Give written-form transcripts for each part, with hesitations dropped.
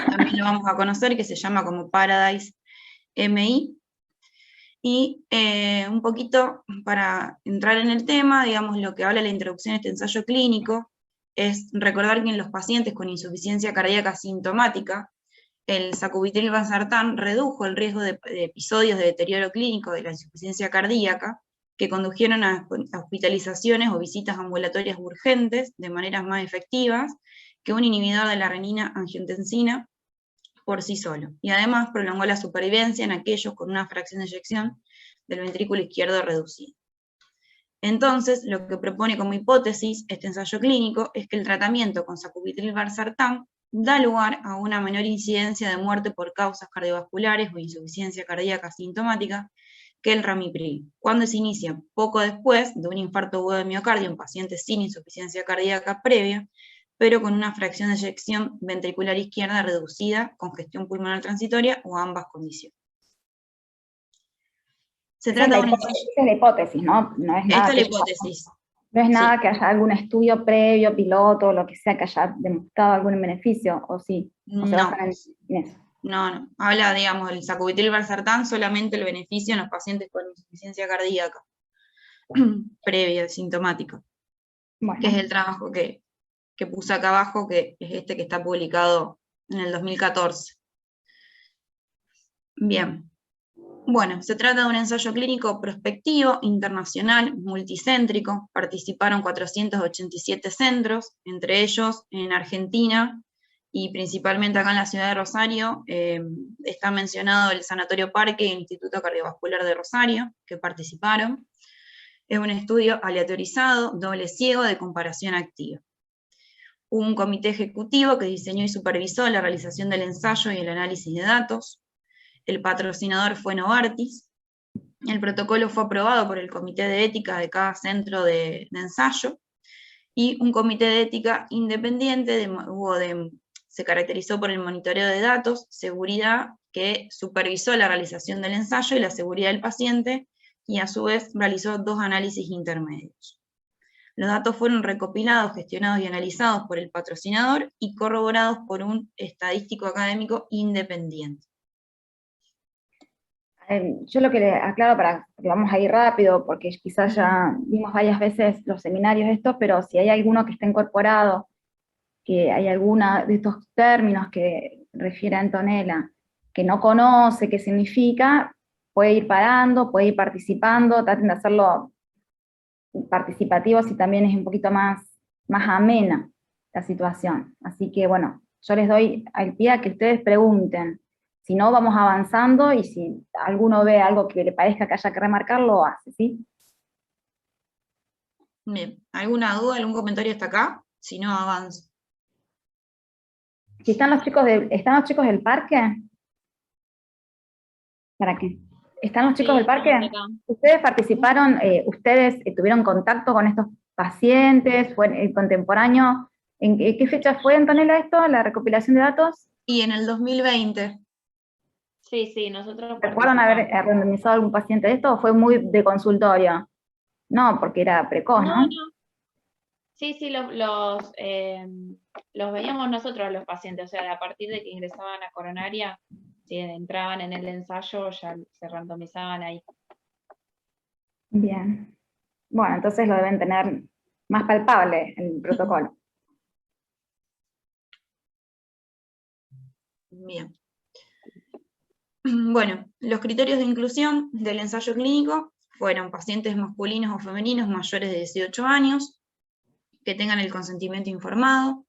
también lo vamos a conocer, que se llama como Paradise MI. Y un poquito para entrar en el tema, digamos, lo que habla la introducción a este ensayo clínico, es recordar que en los pacientes con insuficiencia cardíaca sintomática, el sacubitril/valsartán redujo el riesgo de episodios de deterioro clínico de la insuficiencia cardíaca, que condujeron a hospitalizaciones o visitas ambulatorias urgentes de maneras más efectivas que un inhibidor de la renina-angiotensina por sí solo, y además prolongó la supervivencia en aquellos con una fracción de eyección del ventrículo izquierdo reducida. Entonces, lo que propone como hipótesis este ensayo clínico es que el tratamiento con sacubitril/valsartán da lugar a una menor incidencia de muerte por causas cardiovasculares o insuficiencia cardíaca sintomática que el ramipril, cuando se inicia poco después de un infarto agudo de miocardio en pacientes sin insuficiencia cardíaca previa, pero con una fracción de eyección ventricular izquierda reducida, congestión pulmonar transitoria o ambas condiciones. Se trata de un ensayo. Esa es la hipótesis, ¿no? No es nada. Esta es la hipótesis. No es nada sí. que haya algún estudio previo, piloto, lo que sea, que haya demostrado algún beneficio, ¿o sí? ¿O se basan en eso? No. Habla, digamos, del sacubitril/valsartán solamente el beneficio en los pacientes con insuficiencia cardíaca previa, sintomática. Bueno. Que es el trabajo que puse acá abajo, que es este que está publicado en el 2014. Bien. Bueno, se trata de un ensayo clínico prospectivo, internacional, multicéntrico. Participaron 487 centros, entre ellos en Argentina, y principalmente acá en la ciudad de Rosario, está mencionado el Sanatorio Parque y el Instituto Cardiovascular de Rosario, que participaron. Es un estudio aleatorizado, doble ciego, de comparación activa. Hubo un comité ejecutivo que diseñó y supervisó la realización del ensayo y el análisis de datos. El patrocinador fue Novartis. El protocolo fue aprobado por el comité de ética de cada centro de ensayo, y un comité de ética independiente se caracterizó por el monitoreo de datos, seguridad, que supervisó la realización del ensayo y la seguridad del paciente, y a su vez realizó 2 análisis intermedios. Los datos fueron recopilados, gestionados y analizados por el patrocinador y corroborados por un estadístico académico independiente. Yo lo que le aclaro, porque vamos a ir rápido, porque quizás ya vimos varias veces los seminarios estos, pero si hay alguno que está incorporado, que hay alguna de estos términos que refiere a Antonella, que no conoce qué significa, puede ir parando, puede ir participando, traten de hacerlo participativo si también es un poquito más amena la situación. Así que bueno, yo les doy al pie a que ustedes pregunten. Si no, vamos avanzando, y si alguno ve algo que le parezca que haya que remarcar, lo hace, ¿sí? Bien, ¿alguna duda, algún comentario hasta acá? Si no, avanzo. Si están los chicos del parque, ¿para qué? ¿Están los chicos del parque? ¿Ustedes participaron, ustedes tuvieron contacto con estos pacientes? ¿Fue contemporáneo? ¿En qué fecha fue, Antonella, esto, la recopilación de datos? Y en el 2020. Sí, nosotros ¿Recuerdan haber randomizado algún paciente de esto, o fue muy de consultorio? No, porque era precoz, ¿no? Sí, los veíamos nosotros los pacientes, o sea, a partir de que ingresaban a coronaria, si entraban en el ensayo, ya se randomizaban ahí. Bien. Bueno, entonces lo deben tener más palpable el protocolo. Bien. Bueno, los criterios de inclusión del ensayo clínico fueron pacientes masculinos o femeninos mayores de 18 años, que tengan el consentimiento informado,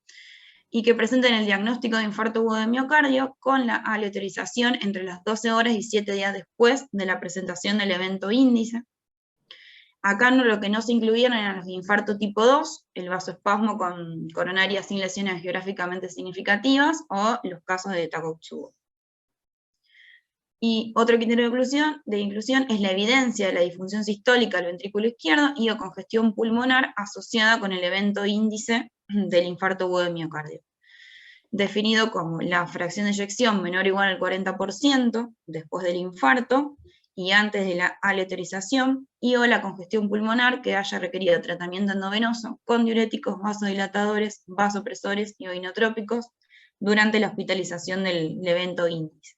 y que presenten el diagnóstico de infarto agudo de miocardio con la aleatorización entre las 12 horas y 7 días después de la presentación del evento índice. Acá lo que no se incluían eran los de infarto tipo 2, el vasoespasmo con coronaria sin lesiones geográficamente significativas, o los casos de Takotsubo. Y otro criterio de inclusión es la evidencia de la disfunción sistólica del ventrículo izquierdo y o congestión pulmonar asociada con el evento índice del infarto agudo de miocardio, definido como la fracción de eyección menor o igual al 40% después del infarto y antes de la aleatorización, y o la congestión pulmonar que haya requerido tratamiento endovenoso con diuréticos, vasodilatadores, vasopresores y o inotrópicos durante la hospitalización del evento índice.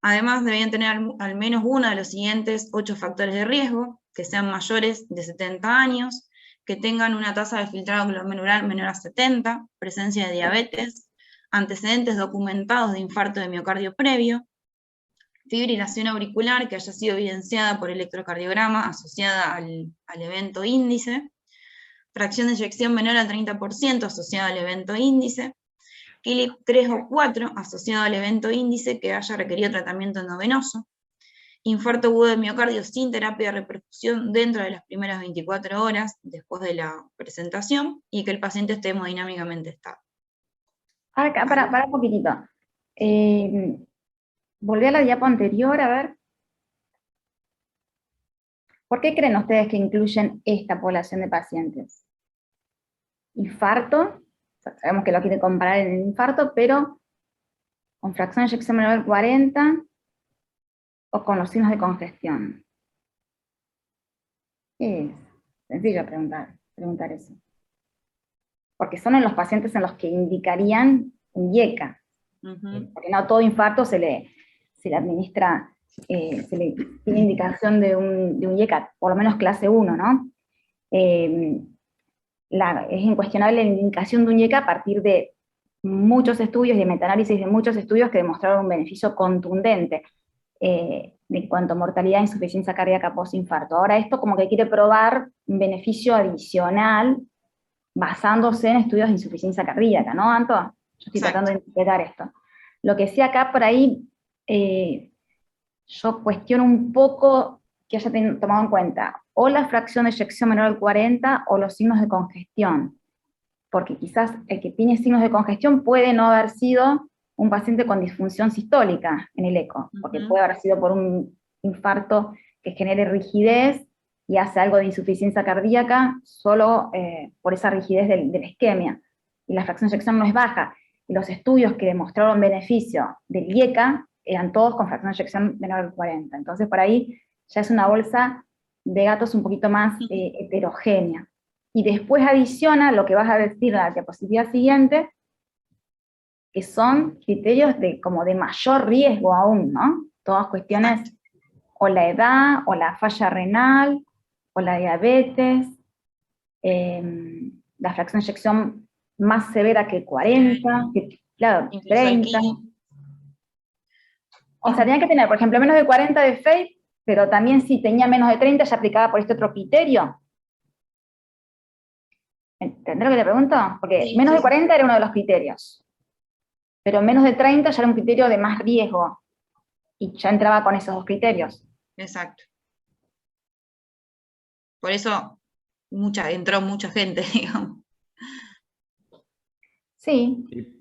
Además, debían tener al menos uno de los siguientes 8 factores de riesgo, que sean mayores de 70 años, que tengan una tasa de filtrado glomerular menor a 70, presencia de diabetes, antecedentes documentados de infarto de miocardio previo, fibrilación auricular que haya sido evidenciada por electrocardiograma asociada al evento índice, fracción de eyección menor al 30% asociada al evento índice, KILIP 3 o 4 asociado al evento índice que haya requerido tratamiento endovenoso, infarto agudo de miocardio sin terapia de reperfusión dentro de las primeras 24 horas después de la presentación, y que el paciente esté hemodinámicamente estable. Acá, para un poquitito. Volví a la diapo anterior, a ver. ¿Por qué creen ustedes que incluyen esta población de pacientes? Infarto, sabemos que lo quieren comparar en el infarto, pero con fracción de eyección menor al 40 o con los signos de congestión. Es sencillo preguntar eso. Porque son en los pacientes en los que indicarían un IECA. Porque no todo infarto se le administra, se le tiene indicación de un IECA, por lo menos clase 1, ¿no? Es incuestionable la indicación de un IECA a partir de muchos estudios y de metaanálisis de muchos estudios que demostraron un beneficio contundente en cuanto a mortalidad e insuficiencia cardíaca post-infarto. Ahora esto como que quiere probar un beneficio adicional basándose en estudios de insuficiencia cardíaca, ¿no, Anto? Yo estoy tratando de interpretar esto. Lo que sí acá por ahí, yo cuestiono un poco que haya tomado en cuenta o la fracción de eyección menor al 40 o los signos de congestión, porque quizás el que tiene signos de congestión puede no haber sido un paciente con disfunción sistólica en el eco, porque puede haber sido por un infarto que genere rigidez y hace algo de insuficiencia cardíaca solo por esa rigidez de la isquemia, y la fracción de eyección no es baja, y los estudios que demostraron beneficio del IECA eran todos con fracción de eyección menor al 40, entonces por ahí ya es una bolsa de gatos un poquito más heterogénea. Y después adiciona lo que vas a decir en la diapositiva siguiente, que son criterios como de mayor riesgo aún, ¿no? Todas cuestiones, o la edad, o la falla renal, o la diabetes, la fracción de eyección más severa que 40, que, claro, 30. O sea, tenía que tener, por ejemplo, menos de 40 de FAPE, pero también si tenía menos de 30 ya aplicaba por este otro criterio. ¿Entendés lo que te pregunto? Porque sí, menos de 40 era uno de los criterios, pero menos de 30 ya era un criterio de más riesgo, y ya entraba con esos dos criterios. Exacto. Por eso entró mucha gente, digamos. Sí.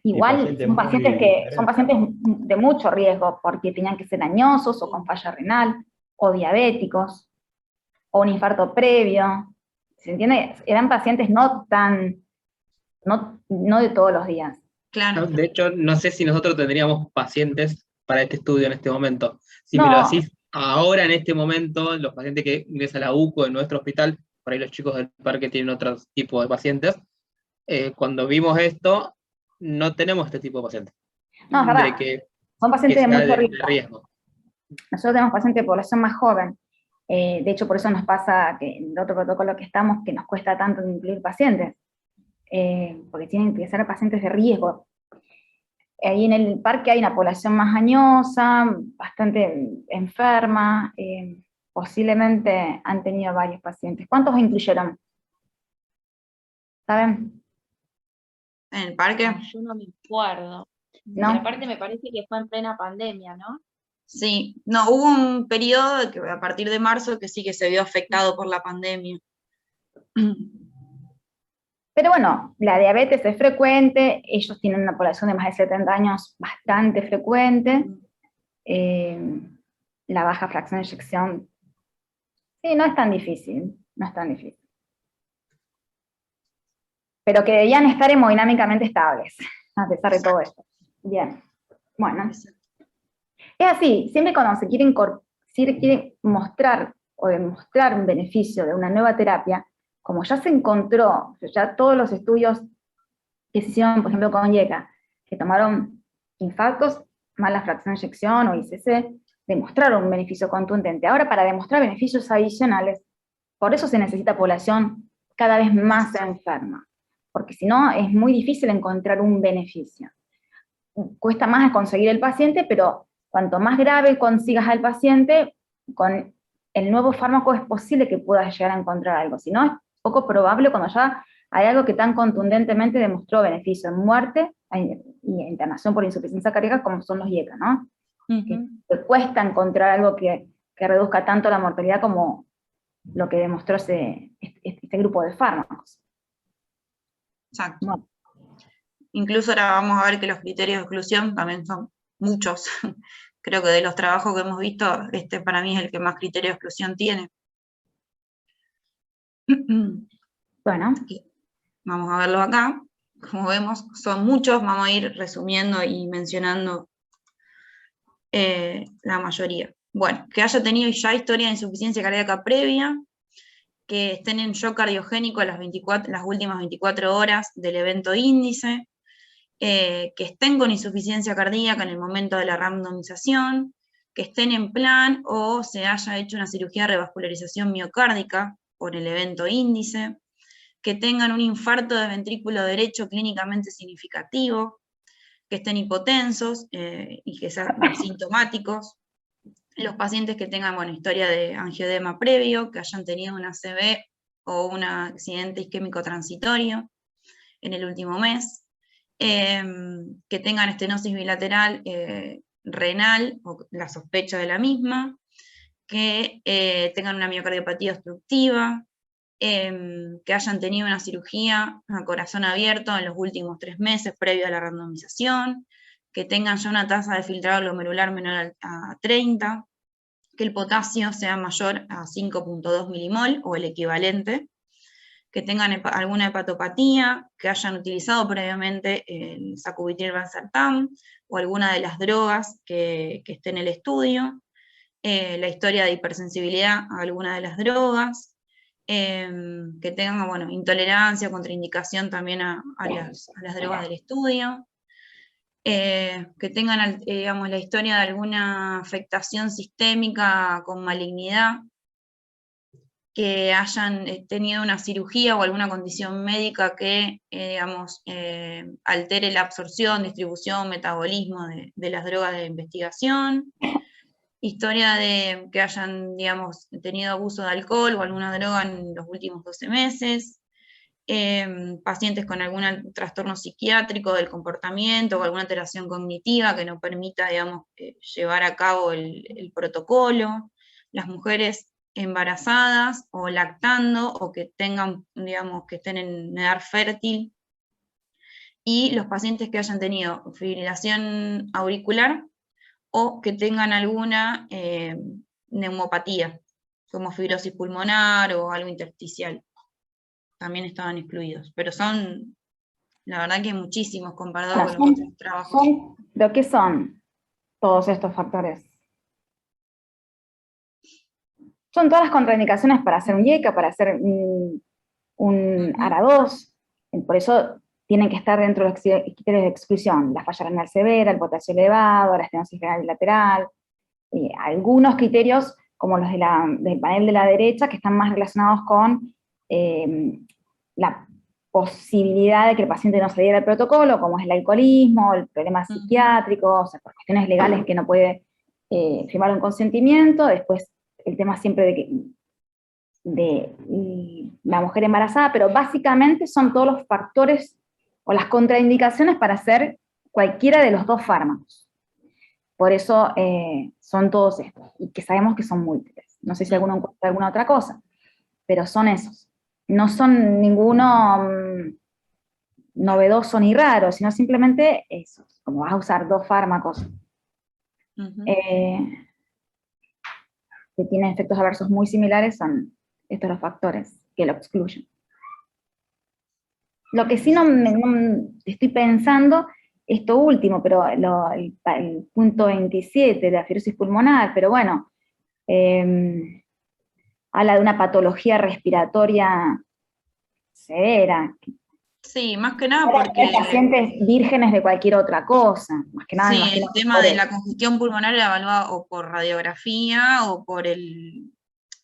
Igual son pacientes de mucho riesgo, porque tenían que ser añosos, o con falla renal, o diabéticos, o un infarto previo. ¿Se entiende? Eran pacientes no de todos los días. Claro. De hecho, no sé si nosotros tendríamos pacientes para este estudio en este momento. Si no. me lo decís ahora, en este momento, los pacientes que ingresan a la UCO en nuestro hospital, por ahí los chicos del parque tienen otro tipo de pacientes, cuando vimos esto, no tenemos este tipo de pacientes. No, es verdad. Son pacientes de mucho riesgo. Nosotros tenemos pacientes de población más joven. De hecho, por eso nos pasa que en el otro protocolo que estamos, que nos cuesta tanto incluir pacientes, porque tienen que ser pacientes de riesgo. Ahí en el parque hay una población más añosa, bastante enferma, posiblemente han tenido varios pacientes. ¿Cuántos incluyeron? ¿Saben? ¿En el parque? Yo no me acuerdo. ¿No? Y aparte me parece que fue en plena pandemia, ¿no? Sí, no, hubo un periodo que a partir de marzo que sí que se vio afectado por la pandemia. Pero bueno, la diabetes es frecuente, ellos tienen una población de más de 70 años bastante frecuente, la baja fracción de eyección, sí, no es tan difícil, no es tan difícil. Pero que debían estar hemodinámicamente estables, a pesar de todo esto. Bien, bueno. Es así, siempre cuando se quiere mostrar o demostrar un beneficio de una nueva terapia, como ya se encontró, ya todos los estudios que se hicieron, por ejemplo, con IECA, que tomaron infartos, mala fracción de eyección o ICC, demostraron un beneficio contundente. Ahora, para demostrar beneficios adicionales, por eso se necesita población cada vez más enferma, porque si no es muy difícil encontrar un beneficio. Cuesta más conseguir el paciente, pero cuanto más grave consigas al paciente, con el nuevo fármaco es posible que puedas llegar a encontrar algo. Si no, es poco probable cuando ya hay algo que tan contundentemente demostró beneficio en muerte y internación por insuficiencia cardíaca como son los IECA, ¿no? Que cuesta encontrar algo que reduzca tanto la mortalidad como lo que demostró este grupo de fármacos. Exacto. Bueno. Incluso ahora vamos a ver que los criterios de exclusión también son muchos. Creo que de los trabajos que hemos visto, este para mí es el que más criterio de exclusión tiene. Bueno. Vamos a verlo acá. Como vemos, son muchos, vamos a ir resumiendo y mencionando la mayoría. Bueno, que haya tenido ya historia de insuficiencia cardíaca previa, que estén en shock cardiogénico las últimas 24 horas del evento índice, que estén con insuficiencia cardíaca en el momento de la randomización, que estén en plan o se haya hecho una cirugía de revascularización miocárdica por el evento índice, que tengan un infarto de ventrículo derecho clínicamente significativo, que estén hipotensos y que sean asintomáticos, los pacientes que tengan historia de angioedema previo, que hayan tenido una ACV o un accidente isquémico transitorio en el último mes, que tengan estenosis bilateral renal o la sospecha de la misma, que tengan una miocardiopatía obstructiva, que hayan tenido una cirugía a corazón abierto en los últimos 3 meses previo a la randomización, que tengan ya una tasa de filtrado glomerular menor a 30, que el potasio sea mayor a 5.2 milimol o el equivalente, que tengan alguna hepatopatía, que hayan utilizado previamente el sacubitril/valsartán o alguna de las drogas que esté en el estudio, la historia de hipersensibilidad a alguna de las drogas, que tengan intolerancia, contraindicación también a las drogas del estudio, que tengan la historia de alguna afectación sistémica con malignidad, que hayan tenido una cirugía o alguna condición médica que altere la absorción, distribución, metabolismo de las drogas de investigación, historia de que hayan, tenido abuso de alcohol o alguna droga en los últimos 12 meses, pacientes con algún trastorno psiquiátrico del comportamiento o alguna alteración cognitiva que no permita, llevar a cabo el protocolo, las mujeres embarazadas o lactando o que tengan, que estén en edad fértil, y los pacientes que hayan tenido fibrilación auricular o que tengan alguna neumopatía, como fibrosis pulmonar o algo intersticial. También estaban excluidos, pero son, la verdad que muchísimos comparados con los otros trabajos. ¿Pero qué son todos estos factores? Son todas las contraindicaciones para hacer un IECA, para hacer un ARA2, por eso tienen que estar dentro de los criterios de exclusión, la falla renal severa, el potasio elevado, la estenosis renal bilateral, algunos criterios como los del panel de la derecha que están más relacionados con la posibilidad de que el paciente no saliera del protocolo, como es el alcoholismo, el problema psiquiátrico, o sea, por cuestiones legales que no puede firmar un consentimiento, después el tema siempre de la mujer embarazada, pero básicamente son todos los factores o las contraindicaciones para hacer cualquiera de los dos fármacos. Por eso son todos estos, y que sabemos que son múltiples. No sé si alguno encuentra alguna otra cosa, pero son esos. No son ninguno novedoso ni raro, sino simplemente esos. Como vas a usar dos fármacos que tienen efectos adversos muy similares, son estos los factores que lo excluyen. Lo que sí no estoy pensando, esto último, pero el punto 27 de la fibrosis pulmonar, pero bueno, habla de una patología respiratoria severa, Sí, más que nada Ahora, porque hay pacientes vírgenes de cualquier otra cosa, más que nada me sí, imagino el que tema por de eso. la congestión pulmonar era evaluado o por radiografía o por el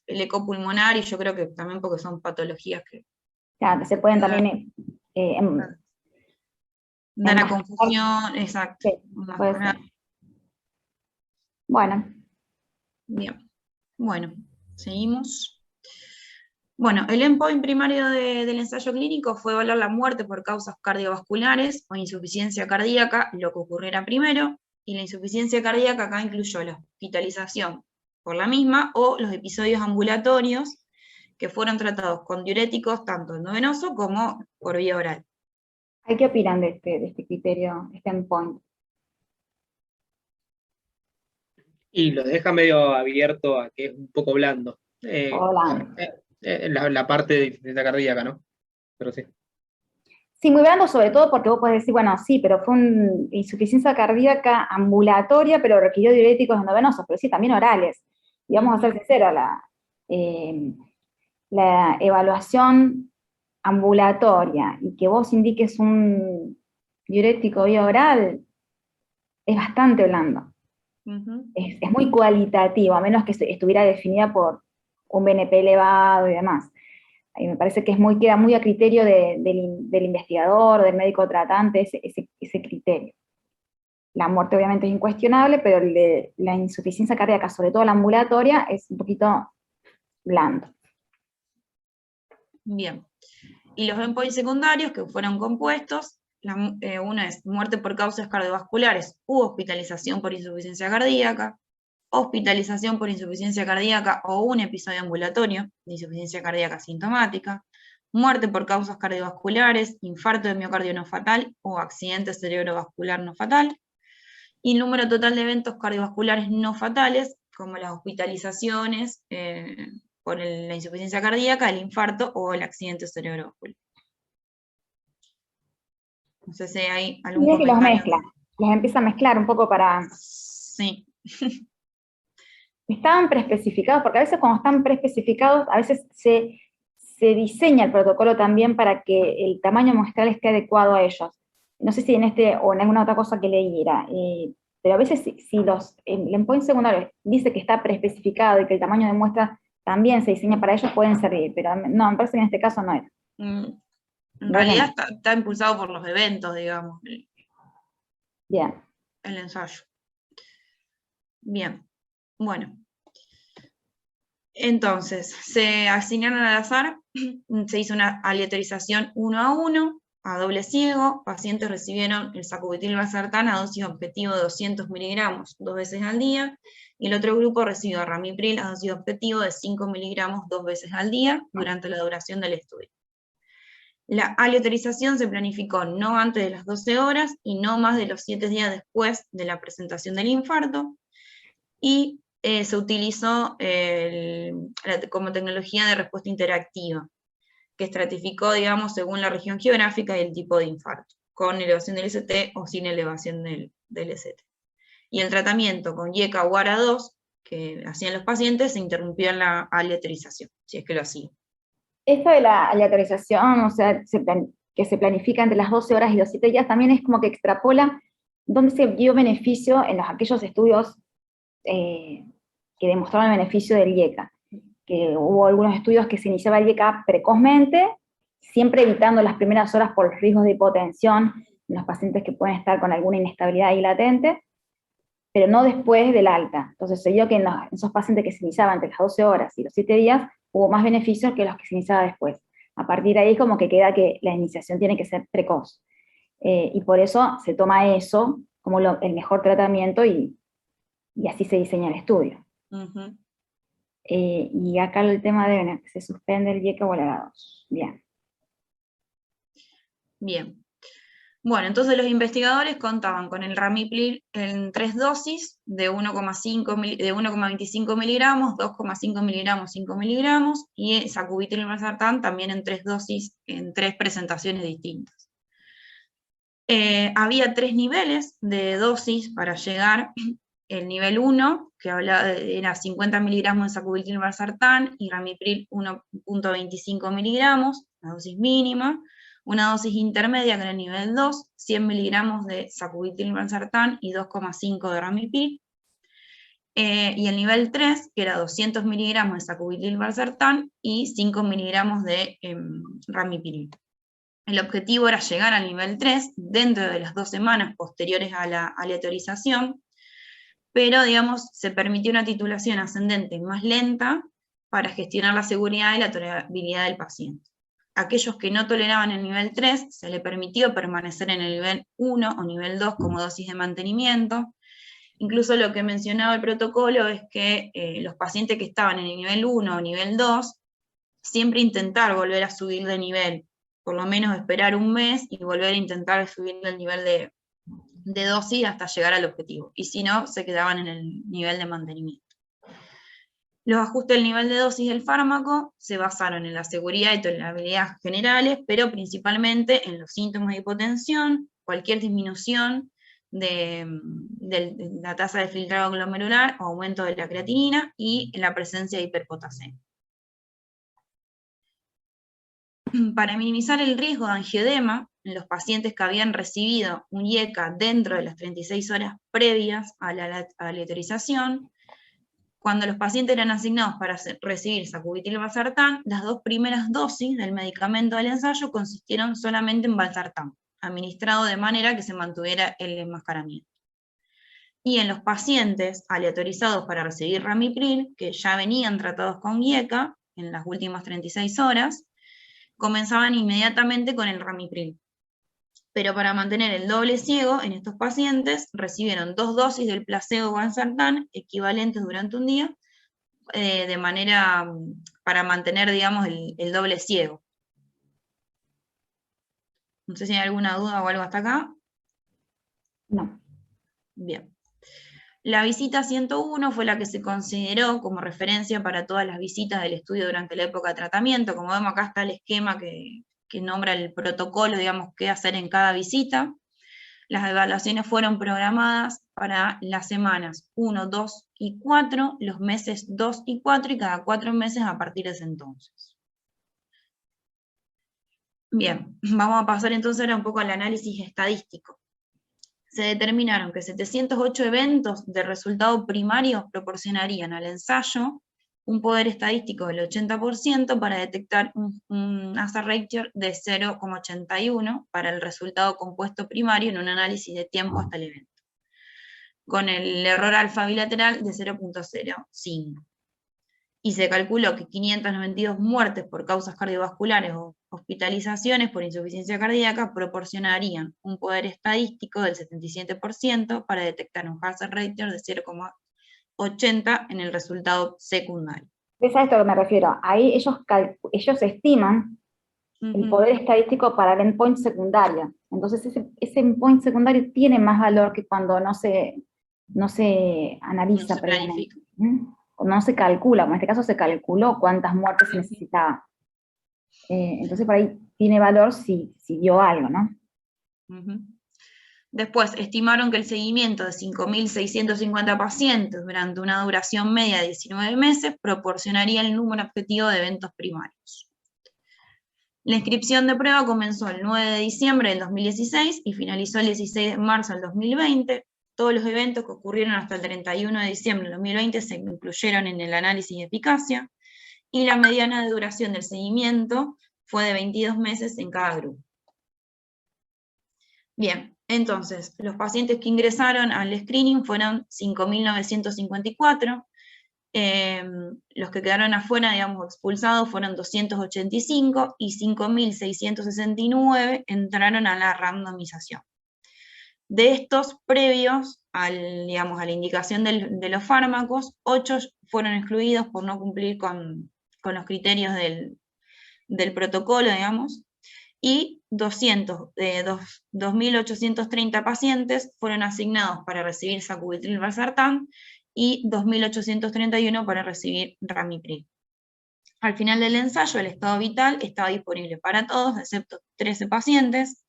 eco pulmonar, y yo creo que también porque son patologías que Claro, que se pueden también da la enmascarar. confusión, exacto. Sí, puede ser. Bueno, Bien, bueno, seguimos. Bueno, el endpoint primario del ensayo clínico fue evaluar la muerte por causas cardiovasculares o insuficiencia cardíaca, lo que ocurriera primero, y la insuficiencia cardíaca acá incluyó la hospitalización por la misma o los episodios ambulatorios que fueron tratados con diuréticos tanto endovenoso como por vía oral. ¿qué opinan de este criterio, este endpoint? Y lo deja medio abierto a que es un poco blando. Hola. La parte de insuficiencia cardíaca, ¿no? Pero sí. Sí, muy blando, sobre todo porque vos podés decir, bueno, sí, pero fue una insuficiencia cardíaca ambulatoria, pero requirió diuréticos endovenosos, pero sí, también orales. Y vamos a ser sinceros, la evaluación ambulatoria y que vos indiques un diurético vía oral es bastante blando. Es muy cualitativo, a menos que estuviera definida por un BNP elevado y demás. Y me parece que queda muy a criterio del investigador, del médico tratante, ese criterio. La muerte obviamente es incuestionable, pero la insuficiencia cardíaca, sobre todo la ambulatoria, es un poquito blando. Bien. Y los endpoints secundarios que fueron compuestos, uno es muerte por causas cardiovasculares u hospitalización por insuficiencia cardíaca, hospitalización por insuficiencia cardíaca o un episodio ambulatorio de insuficiencia cardíaca sintomática, muerte por causas cardiovasculares, infarto de miocardio no fatal o accidente cerebrovascular no fatal, y número total de eventos cardiovasculares no fatales, como las hospitalizaciones por la insuficiencia cardíaca, el infarto o el accidente cerebrovascular. No sé si hay algún Mira que los comentario. mezcla, los empieza a mezclar un poco para... Sí. Estaban preespecificados, porque a veces cuando están preespecificados, a veces se diseña el protocolo también para que el tamaño muestral esté adecuado a ellos. No sé si en este o en alguna otra cosa que leyera, pero a veces si el endpoint secundario dice que está preespecificado y que el tamaño de muestra también se diseña para ellos, pueden servir, pero no, me parece que en este caso no era. En realidad está impulsado por los eventos, digamos, Bien. el ensayo. Bien, bueno. Entonces, se asignaron al azar, se hizo una aleatorización 1 a 1, a doble ciego, pacientes recibieron el sacubitril/valsartán a dosis objetivo de 200 miligramos 2 veces al día, y el otro grupo recibió ramipril a dosis objetivo de 5 miligramos 2 veces al día durante la duración del estudio. La aleatorización se planificó no antes de las 12 horas y no más de los 7 días después de la presentación del infarto, y se utilizó como tecnología de respuesta interactiva, que estratificó, digamos, según la región geográfica y el tipo de infarto, con elevación del ST o sin elevación del ST. Y el tratamiento con IECA o ARA2 que hacían los pacientes se interrumpió en la aleatorización, si es que lo hacían. Esto de la aleatorización, o sea, que se planifica entre las 12 horas y los 7 días, también es como que extrapola dónde se dio beneficio en aquellos estudios que demostraron el beneficio del IECA. Que hubo algunos estudios que se iniciaba el IECA precozmente, siempre evitando las primeras horas por los riesgos de hipotensión en los pacientes que pueden estar con alguna inestabilidad ahí latente, pero no después del alta. Entonces se vio que en esos pacientes que se iniciaban entre las 12 horas y los 7 días, hubo más beneficios que los que se iniciaban después. A partir de ahí como que queda que la iniciación tiene que ser precoz. Y por eso se toma eso como el mejor tratamiento y así se diseña el estudio. Y acá el tema de que se suspende el IECA o el ARA2. Bien. Bien. Bueno, entonces los investigadores contaban con el ramipril en 3 dosis de 1,25 miligramos, 2,5 miligramos, 5 miligramos, y sacubitril/valsartán también en 3 dosis, en 3 presentaciones distintas. Había 3 niveles de dosis para llegar. El nivel 1, que era 50 miligramos de sacubitril/valsartán y ramipril 1,25 miligramos, la dosis mínima, Una dosis intermedia, que era el nivel 2, 100 miligramos de sacubitril/valsartán y 2,5 de Ramiprid. Y el nivel 3, que era 200 miligramos de sacubitril/valsartán y 5 miligramos de Ramiprid. El objetivo era llegar al nivel 3 dentro de las 2 semanas posteriores a la aleatorización, pero, digamos, se permitió una titulación ascendente más lenta para gestionar la seguridad y la tolerabilidad del paciente. Aquellos que no toleraban el nivel 3, se le permitió permanecer en el nivel 1 o nivel 2 como dosis de mantenimiento. Incluso lo que mencionaba el protocolo es que los pacientes que estaban en el nivel 1 o nivel 2, siempre intentar volver a subir de nivel, por lo menos esperar un mes y volver a intentar subir el nivel de dosis hasta llegar al objetivo, y si no, se quedaban en el nivel de mantenimiento. Los ajustes del nivel de dosis del fármaco se basaron en la seguridad y tolerabilidad generales, pero principalmente en los síntomas de hipotensión, cualquier disminución de la tasa de filtrado glomerular o aumento de la creatinina y en la presencia de hiperpotasemia. Para minimizar el riesgo de angioedema en los pacientes que habían recibido un IECA dentro de las 36 horas previas a la aleatorización, cuando los pacientes eran asignados para recibir sacubitril/valsartán, las 2 primeras dosis del medicamento del ensayo consistieron solamente en valsartán, administrado de manera que se mantuviera el enmascaramiento. Y en los pacientes aleatorizados para recibir Ramipril, que ya venían tratados con IECA en las últimas 36 horas, comenzaban inmediatamente con el Ramipril. Pero para mantener el doble ciego, en estos pacientes recibieron 2 dosis del placebo valsartán equivalentes durante un día, de manera para mantener, digamos, el doble ciego. No sé si hay alguna duda o algo hasta acá. No. Bien. La visita 101 fue la que se consideró como referencia para todas las visitas del estudio durante la época de tratamiento. Como vemos acá está el esquema que nombra el protocolo, digamos, qué hacer en cada visita. Las evaluaciones fueron programadas para las semanas 1, 2 y 4, los meses 2 y 4 y cada 4 meses a partir de ese entonces. Bien, vamos a pasar entonces ahora un poco al análisis estadístico. Se determinaron que 708 eventos de resultado primario proporcionarían al ensayo un poder estadístico del 80% para detectar un hazard ratio de 0,81 para el resultado compuesto primario en un análisis de tiempo hasta el evento, con el error alfa bilateral de 0,05. Y se calculó que 592 muertes por causas cardiovasculares o hospitalizaciones por insuficiencia cardíaca proporcionarían un poder estadístico del 77% para detectar un hazard ratio de 0,80 en el resultado secundario. Es a esto que me refiero. Ahí ellos estiman el poder estadístico para el endpoint secundario. Entonces ese endpoint secundario tiene más valor que cuando no se analiza previamente. No se calcula, en este caso se calculó cuántas muertes se necesitaba. Entonces por ahí tiene valor si dio algo, ¿no? Después, estimaron que el seguimiento de 5.650 pacientes durante una duración media de 19 meses proporcionaría el número objetivo de eventos primarios. La inscripción de prueba comenzó el 9 de diciembre del 2016 y finalizó el 16 de marzo del 2020. Todos los eventos que ocurrieron hasta el 31 de diciembre del 2020 se incluyeron en el análisis de eficacia, y la mediana de duración del seguimiento fue de 22 meses en cada grupo. Bien, entonces, los pacientes que ingresaron al screening fueron 5.954, los que quedaron afuera, digamos, expulsados, fueron 285, y 5.669 entraron a la randomización. De estos, previos a la indicación de los fármacos, 8 fueron excluidos por no cumplir con los criterios del protocolo, digamos, y 2.830 pacientes fueron asignados para recibir sacubitril/valsartán y 2.831 para recibir Ramipril. Al final del ensayo, el estado vital estaba disponible para todos, excepto 13 pacientes,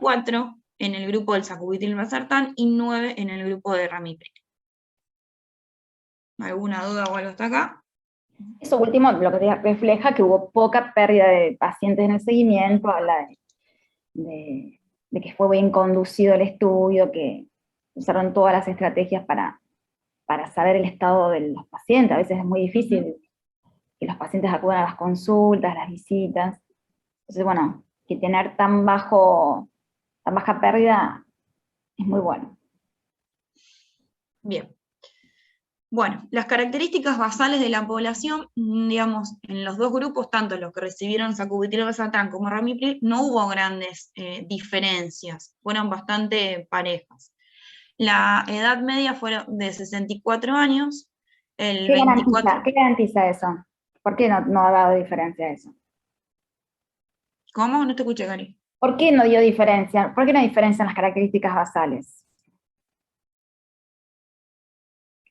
4 en el grupo del sacubitril/valsartán y 9 en el grupo de Ramipril. ¿Alguna duda o algo hasta acá? Eso último lo que refleja que hubo poca pérdida de pacientes en el seguimiento, de que fue bien conducido el estudio, que usaron todas las estrategias para saber el estado de los pacientes. A veces es muy difícil que los pacientes acudan a las consultas, las visitas. Entonces, bueno, que tener tan baja pérdida es muy bueno. Bien. Bueno, las características basales de la población, digamos, en los dos grupos, tanto los que recibieron sacubitril/valsartán como ramipril, no hubo grandes diferencias, fueron bastante parejas. La edad media fue de 64 años, el 24... ¿Qué garantiza eso? ¿Por qué no ha dado diferencia eso? ¿Cómo? No te escuché, Cari. ¿Por qué no dio diferencia? ¿Por qué no diferencian las características basales?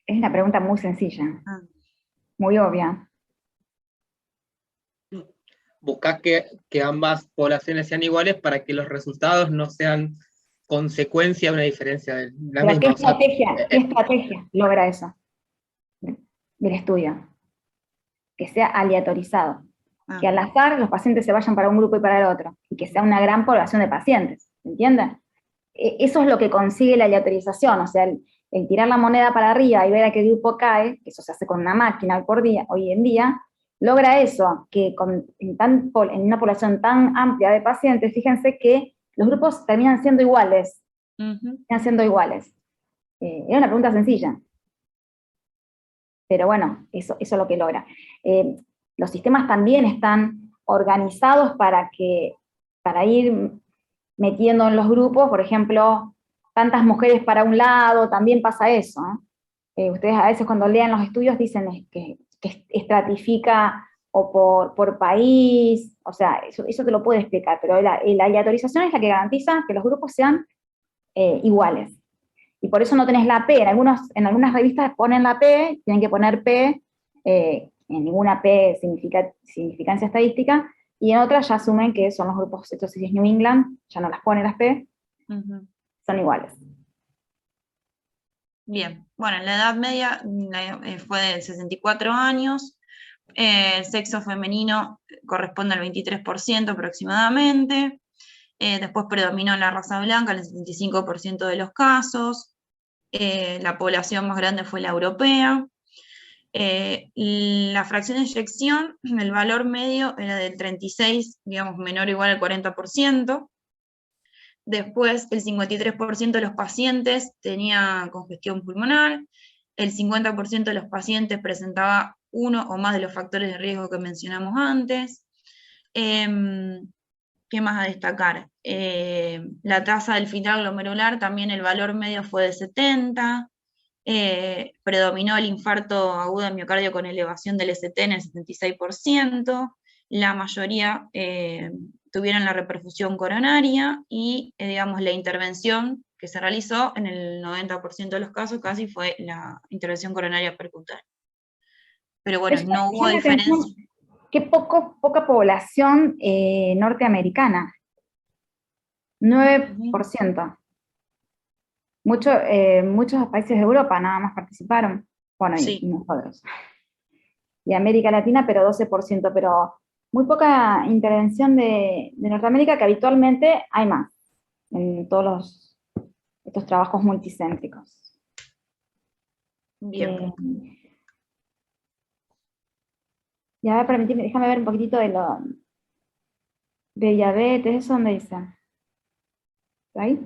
Es una pregunta muy sencilla, muy obvia. Buscar que ambas poblaciones sean iguales para que los resultados no sean consecuencia de una diferencia de la ¿Pero misma. qué estrategia logra eso del estudio? Que sea aleatorizado. Que al azar los pacientes se vayan para un grupo y para el otro, y que sea una gran población de pacientes, ¿entienden? Eso es lo que consigue la aleatorización, o sea, el tirar la moneda para arriba y ver a qué grupo cae, que eso se hace con una máquina hoy en día, logra eso, que en una población tan amplia de pacientes, fíjense que los grupos terminan siendo iguales. Terminan siendo iguales. Era una pregunta sencilla. Pero bueno, eso es lo que logra. Los sistemas también están organizados para ir metiendo en los grupos, por ejemplo, tantas mujeres para un lado, también pasa eso, ¿no? Ustedes a veces cuando lean los estudios dicen que estratifica o por país, o sea, eso te lo puede explicar, pero la aleatorización es la que garantiza que los grupos sean iguales. Y por eso no tenés la P, en algunas revistas ponen la P, tienen que poner P, en ninguna P significancia estadística, y en otras ya asumen que son los grupos, esto si es New England, ya no las ponen las P, son iguales. Bien, bueno, la edad media fue de 64 años, el sexo femenino corresponde al 23% aproximadamente, después predominó la raza blanca en el 75% de los casos, la población más grande fue la europea, la fracción de eyección, el valor medio era del 36, digamos menor o igual al 40%, después el 53% de los pacientes tenía congestión pulmonar, el 50% de los pacientes presentaba uno o más de los factores de riesgo que mencionamos antes. ¿Qué más a destacar? La tasa del filtrado glomerular, también el valor medio fue de 70, predominó el infarto agudo de miocardio con elevación del ST en el 76%, la mayoría tuvieron la reperfusión coronaria y, digamos, la intervención que se realizó en el 90% de los casos casi fue la intervención coronaria percutánea. Pero bueno, no hubo diferencia. Qué poca población norteamericana, 9%. Muchos países de Europa nada más participaron, bueno, sí. y nosotros. Y América Latina, pero 12%, pero muy poca intervención de Norteamérica, que habitualmente hay más en todos estos trabajos multicéntricos. Bien. Y a ver, déjame ver un poquitito de diabetes, ¿eso dónde dice? ¿Ahí?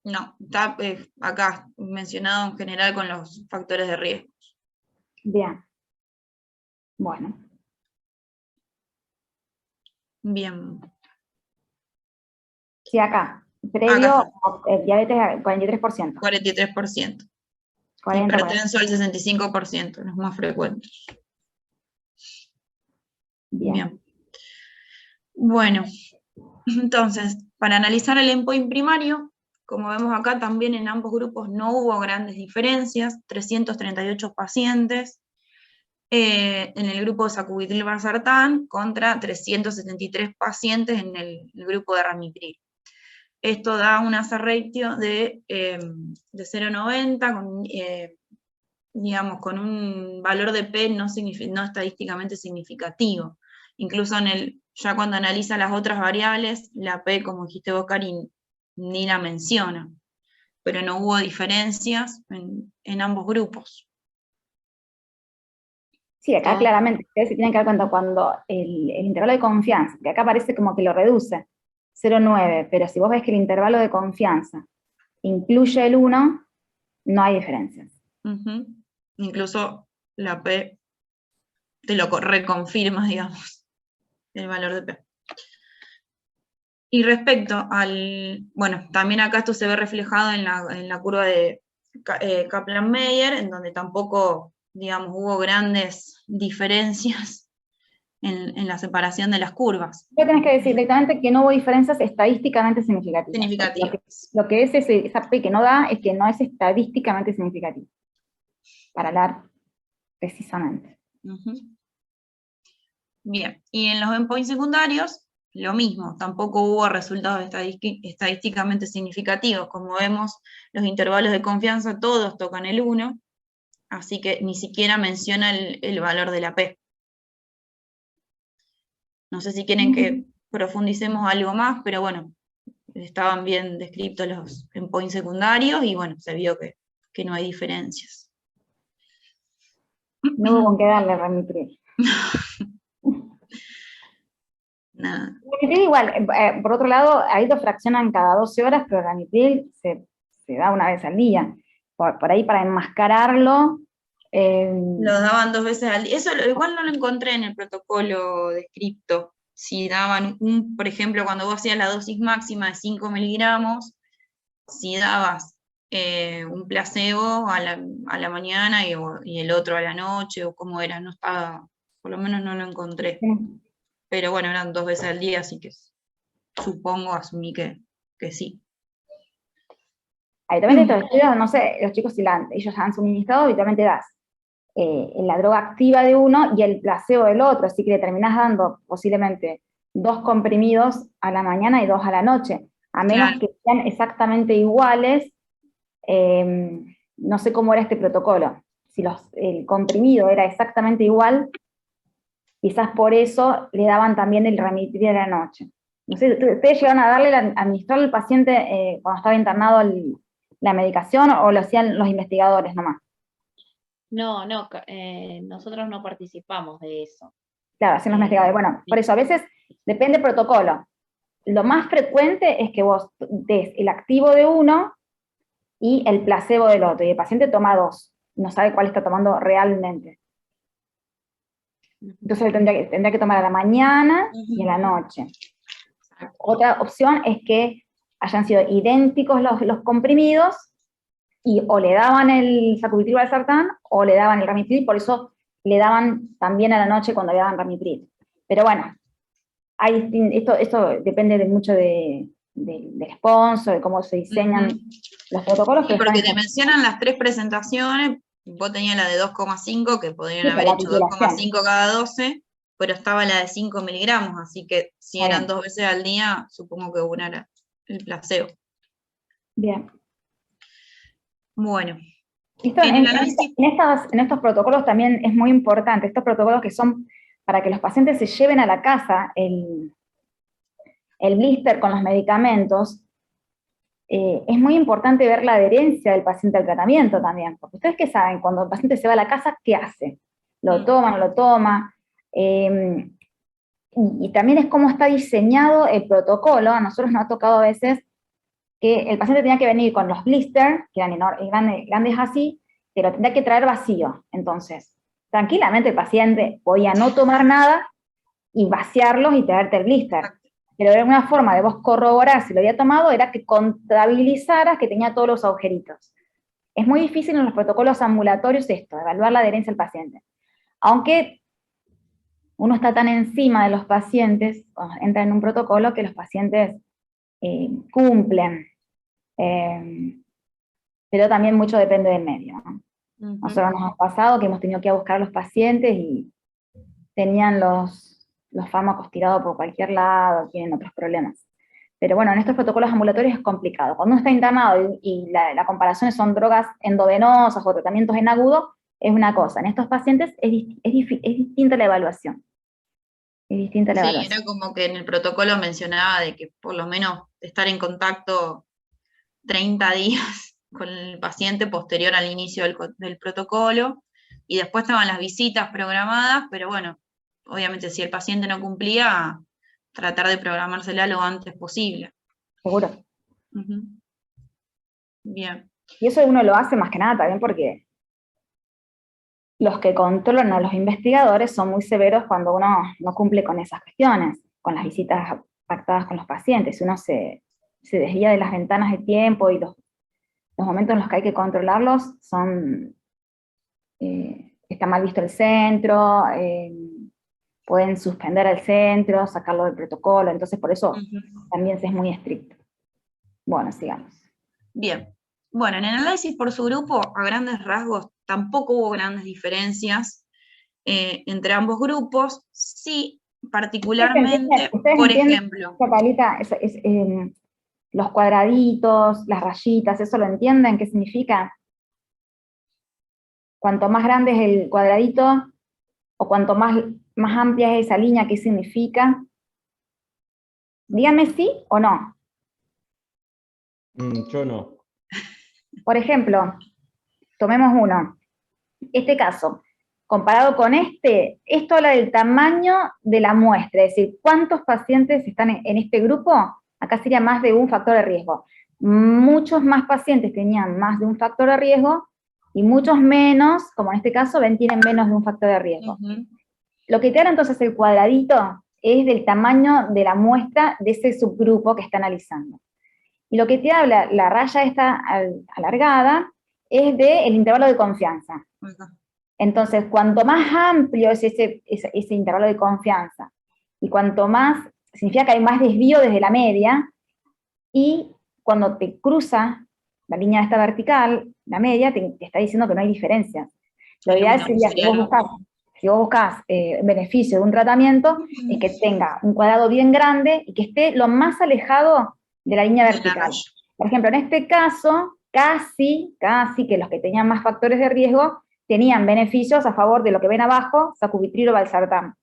No, está acá mencionado en general con los factores de riesgo. Bien. Bueno. Bien. Sí, acá. Previo, diabetes 43%. 43%. 40, hipertenso al 65%, los más frecuentes. Bien. Bueno, entonces, para analizar el endpoint primario, como vemos acá, también en ambos grupos no hubo grandes diferencias, 338 pacientes, en el grupo de sacubitril/valsartán contra 373 pacientes en el grupo de ramipril. Esto da una hazard ratio de 0,90, digamos, con un valor de P no estadísticamente significativo. Incluso en el Ya cuando analiza las otras variables, la P, como dijiste vos, Karin, ni la menciona, pero no hubo diferencias en ambos grupos. Sí, acá claramente ustedes se tienen que dar cuenta cuando el intervalo de confianza, que acá parece como que lo reduce, 0,9, pero si vos ves que el intervalo de confianza incluye el 1, no hay diferencias. Incluso la P te lo reconfirma, digamos, el valor de P. Y respecto al, bueno, también acá esto se ve reflejado en la curva de Kaplan-Meier, en donde tampoco, digamos, hubo grandes diferencias en la separación de las curvas. Vos tenés que decir directamente que no hubo diferencias estadísticamente significativas. Significativas. Lo que es esa P que no da es que no es estadísticamente significativo. Para hablar precisamente. Bien, y en los endpoints secundarios, lo mismo, tampoco hubo resultados estadísticamente significativos. Como vemos, los intervalos de confianza todos tocan el 1, así que ni siquiera menciona el valor de la P. No sé si quieren que profundicemos algo más, pero bueno, estaban bien descritos los endpoints secundarios y bueno, se vio que no hay diferencias. No hubo con qué darle ramipril. Nada. Ramipril igual, por otro lado, ahí lo fraccionan cada 12 horas, pero ramipril se da una vez al día. Por ahí para enmascararlo. Lo daban 2 veces al día. Eso igual no lo encontré en el protocolo descripto. Si daban por ejemplo, cuando vos hacías la dosis máxima de 5 miligramos, si dabas un placebo a la mañana y el otro a la noche, o cómo era, no estaba, por lo menos no lo encontré. Pero bueno, eran 2 veces al día, así que asumí que sí. Habitualmente estos estudios, no sé, los chicos si ellos han suministrado, habitualmente das la droga activa de uno y el placebo del otro, así que le terminás dando posiblemente 2 comprimidos a la mañana y 2 a la noche, a menos que sean exactamente iguales. No sé cómo era este protocolo, si el comprimido era exactamente igual, quizás por eso le daban también el ramipril a la noche. No sé, ¿ustedes llegaron a administrar al paciente cuando estaba internado la medicación o lo hacían los investigadores nomás? No, nosotros no participamos de eso. Claro, hacen los investigadores. Bueno, por eso a veces depende del protocolo. Lo más frecuente es que vos des el activo de uno y el placebo del otro, y el paciente toma 2, no sabe cuál está tomando realmente. Entonces tendría que tomar a la mañana y a la noche. Otra opción es que hayan sido idénticos los comprimidos, y o le daban el sacubitril valsartán o le daban el ramipril, por eso le daban también a la noche cuando le daban ramipril. Pero bueno, esto depende mucho del sponsor, de cómo se diseñan los protocolos. Sí, porque te mencionan las 3 presentaciones, vos tenías la de 2,5, que podrían haber hecho 2,5 cada 12, pero estaba la de 5 miligramos, así que si eran 2 veces al día, supongo que una era el placebo. Bien. Bueno. En estos protocolos también es muy importante, estos protocolos que son para que los pacientes se lleven a la casa el blister con los medicamentos, es muy importante ver la adherencia del paciente al tratamiento también, porque ustedes qué saben, cuando el paciente se va a la casa, ¿qué hace? ¿Lo toma, no lo toma? Y también es cómo está diseñado el protocolo. A nosotros nos ha tocado a veces que el paciente tenía que venir con los blisters, que eran grandes así, pero tendría que traer vacío. Entonces, tranquilamente el paciente podía no tomar nada y vaciarlos y traerte el blister. Pero de alguna forma de vos corroborar si lo había tomado era que contabilizaras que tenía todos los agujeritos. Es muy difícil en los protocolos ambulatorios esto, evaluar la adherencia del paciente. Aunque uno está tan encima de los pacientes, cuando entra en un protocolo, que los pacientes cumplen. Pero también mucho depende del medio, ¿no? Nosotros nos ha pasado que hemos tenido que ir a buscar a los pacientes y tenían los fármacos tirados por cualquier lado, tienen otros problemas. Pero bueno, en estos protocolos ambulatorios es complicado. Cuando uno está internado y la comparación son drogas endovenosas o tratamientos en agudo, es una cosa. En estos pacientes es distinta la evaluación. Es distinta la Sí, evaluación. era como que en el protocolo mencionaba de que por lo menos estar en contacto 30 días con el paciente posterior al inicio del protocolo, y después estaban las visitas programadas, pero bueno, obviamente si el paciente no cumplía, tratar de programársela lo antes posible. Seguro. Ujú. Bien. Y eso uno lo hace más que nada también porque los que controlan a los investigadores son muy severos cuando uno no cumple con esas cuestiones, con las visitas pactadas con los pacientes. Uno se desvía de las ventanas de tiempo y los momentos en los que hay que controlarlos son, está mal visto el centro, pueden suspender el centro, sacarlo del protocolo, entonces por eso también se es muy estricto. Bueno, sigamos. Bien. Bueno, en el análisis por su grupo, a grandes rasgos, tampoco hubo grandes diferencias entre ambos grupos. Sí, particularmente, ¿Ustedes por entienden, ejemplo, Catalita, los cuadraditos, las rayitas, eso lo entienden? ¿Qué significa? Cuanto más grande es el cuadradito, o cuanto más amplia es esa línea, ¿qué significa? Díganme sí o no. Yo no. Por ejemplo, tomemos uno. Este caso, comparado con esto habla del tamaño de la muestra, es decir, cuántos pacientes están en este grupo. Acá sería más de un factor de riesgo. Muchos más pacientes tenían más de un factor de riesgo, y muchos menos, como en este caso, tienen menos de un factor de riesgo. Lo que te habla entonces el cuadradito es del tamaño de la muestra de ese subgrupo que está analizando. Y lo que te habla la raya esta alargada es del intervalo de confianza. Entonces, cuanto más amplio es ese intervalo de confianza, y cuanto más, significa que hay más desvío desde la media, y cuando te cruza la línea esta vertical, la media, te está diciendo que no hay diferencia. Lo ideal sería que si vos buscás beneficio de un tratamiento, es que tenga un cuadrado bien grande y que esté lo más alejado de la línea vertical. Por ejemplo, en este caso, casi que los que tenían más factores de riesgo tenían beneficios a favor de lo que ven abajo, sacubitril o valsartán.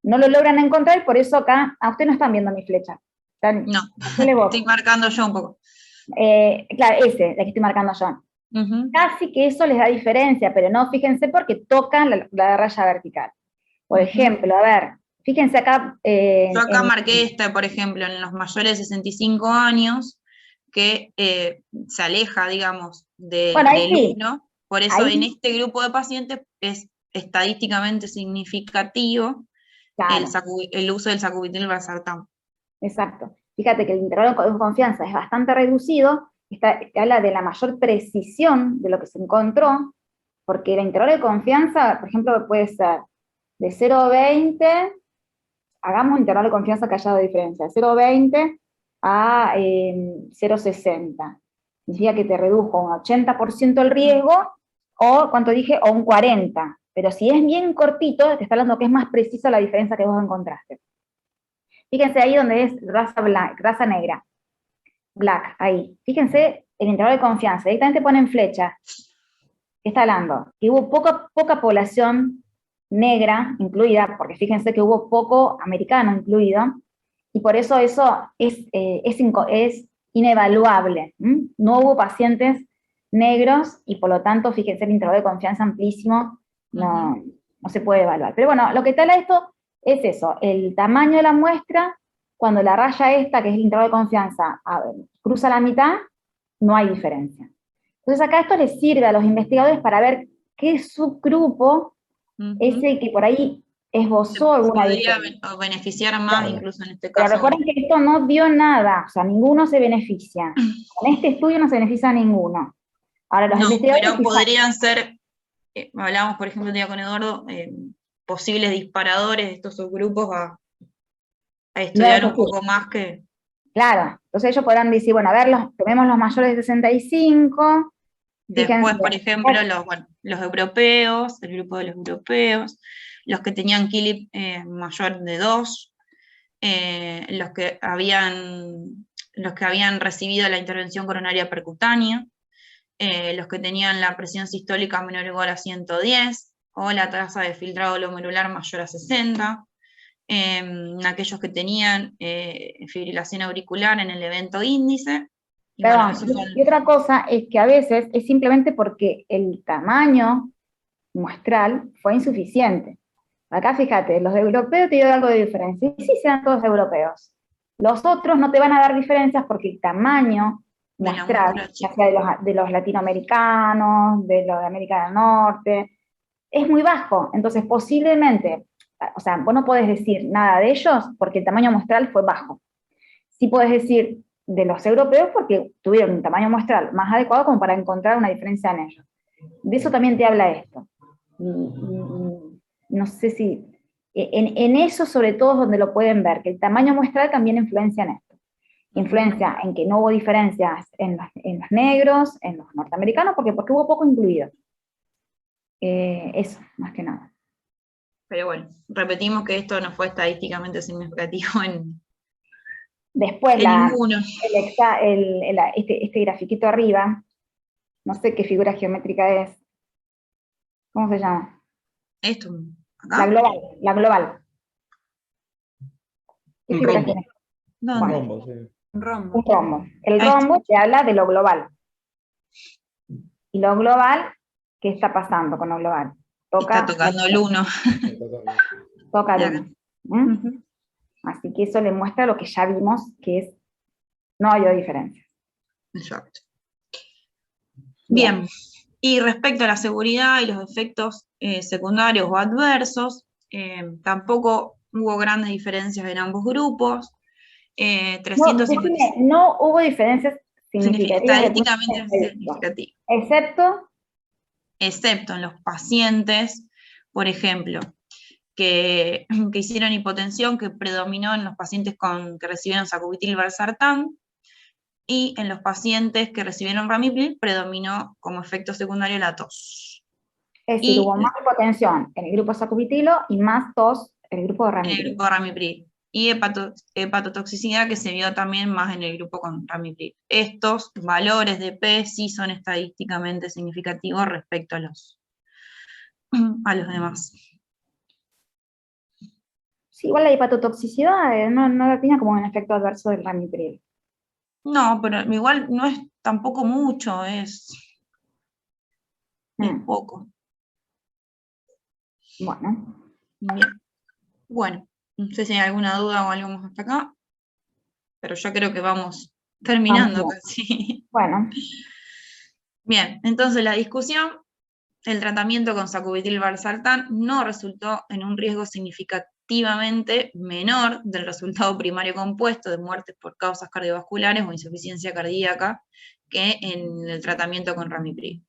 No lo logran encontrar, y por eso acá, ustedes no están viendo mi flecha. No, estoy marcando yo un poco. Claro, la que estoy marcando yo. Casi que eso les da diferencia, pero no, fíjense, porque tocan la raya vertical. Por ejemplo, a ver, fíjense acá. Yo acá marqué esta, por ejemplo, en los mayores de 65 años, que se aleja, digamos, del 1. Por eso en este grupo de pacientes es estadísticamente significativo, claro, el uso del sacubitril valsartán. Exacto. Fíjate que el intervalo de confianza es bastante reducido, habla de la mayor precisión de lo que se encontró, porque el intervalo de confianza, por ejemplo, puede ser de 0,20, hagamos un intervalo de confianza que haya de diferencia, de 0,20 a 0,60. Significa que te redujo un 80% el riesgo, o, ¿cuánto dije? O un 40%. Pero si es bien cortito, te está hablando que es más precisa la diferencia que vos encontraste. Fíjense ahí donde es raza negra, black, ahí. Fíjense el intervalo de confianza, directamente ponen flecha. ¿Qué está hablando? Que hubo poca población negra incluida, porque fíjense que hubo poco americano incluido, y por eso es inevaluable. No hubo pacientes negros, y por lo tanto, fíjense, el intervalo de confianza amplísimo no se puede evaluar. Pero bueno, lo que tal a esto es eso, el tamaño de la muestra. Cuando la raya esta, que es el intervalo de confianza, cruza la mitad, no hay diferencia. Entonces acá esto les sirve a los investigadores para ver qué subgrupo es el que por ahí esbozó alguna diferencia. Podría beneficiar más, claro, incluso en este caso. Pero recuerden que esto no dio nada, o sea, ninguno se beneficia. En este estudio no se beneficia ninguno. Ahora los investigadores... Pero podrían ser, hablábamos por ejemplo un día con Eduardo, posibles disparadores de estos subgrupos a estudiar un poco más que... Claro, entonces ellos podrán decir, bueno, a ver, tomemos los mayores de 65. Después, por ejemplo, los europeos, el grupo de los europeos, los que tenían KILIP mayor de 2, los que habían recibido la intervención coronaria percutánea, los que tenían la presión sistólica menor o igual a 110, o la tasa de filtrado glomerular mayor a 60, aquellos que tenían fibrilación auricular en el evento índice. Y, Perdón, bueno, esos son... y otra cosa es que a veces es simplemente porque el tamaño muestral fue insuficiente. Acá fíjate, los europeos te dio algo de diferencia, y sí sean todos europeos. Los otros no te van a dar diferencias porque el tamaño De la muestral, muestra, ya sea de los latinoamericanos, de los de América del Norte, es muy bajo. Entonces, posiblemente, o sea, vos no podés decir nada de ellos porque el tamaño muestral fue bajo. Sí podés decir de los europeos porque tuvieron un tamaño muestral más adecuado como para encontrar una diferencia en ellos. De eso también te habla esto. No sé si, en eso sobre todo es donde lo pueden ver, que el tamaño muestral también influencia en esto. Influencia en que no hubo diferencias en los negros, en los norteamericanos, porque hubo poco incluido. Eso, más que nada. Pero bueno, repetimos que esto no fue estadísticamente significativo en Después, ninguno. este grafiquito arriba, no sé qué figura geométrica es. ¿Cómo se llama? Esto, acá. La global, la global. ¿Qué Un figura rombo. geométrica? ¿Dónde? Bueno, Rombo, sí. Un rombo. un rombo. El Ahí está. rombo te habla de lo global. Y lo global, ¿qué está pasando con lo global? Está tocando el 1. Toca el Acá. 1. ¿Mm? Así que eso le muestra lo que ya vimos, que es, no hay diferencia. Exacto. Bien. Y respecto a la seguridad y los efectos secundarios o adversos, tampoco hubo grandes diferencias en ambos grupos. No, 350 decime, no hubo diferencias significativas desde el punto de estadísticamente vista estadístico, significativo, excepto excepto en los pacientes, por ejemplo, que hicieron hipotensión, que predominó en los pacientes que recibieron sacubitril/valsartán, y en los pacientes que recibieron ramipril predominó como efecto secundario la tos. es decir, hubo más hipotensión en el grupo sacubitilo y más tos en el grupo de En el ramipril. grupo de ramipril. Y hepatotoxicidad, que se vio también más en el grupo con ramipril. Estos valores de P sí son estadísticamente significativos respecto a los demás. Sí, igual la hepatotoxicidad no la tiene como un efecto adverso del ramipril. No, pero igual no es tampoco mucho, es poco. Bueno. Bien. Bueno, no sé si hay alguna duda o algo más hasta acá, pero yo creo que vamos terminando casi. Bueno. Bien, entonces la discusión, el tratamiento con sacubitril/valsartán no resultó en un riesgo significativamente menor del resultado primario compuesto de muertes por causas cardiovasculares o insuficiencia cardíaca que en el tratamiento con ramipril.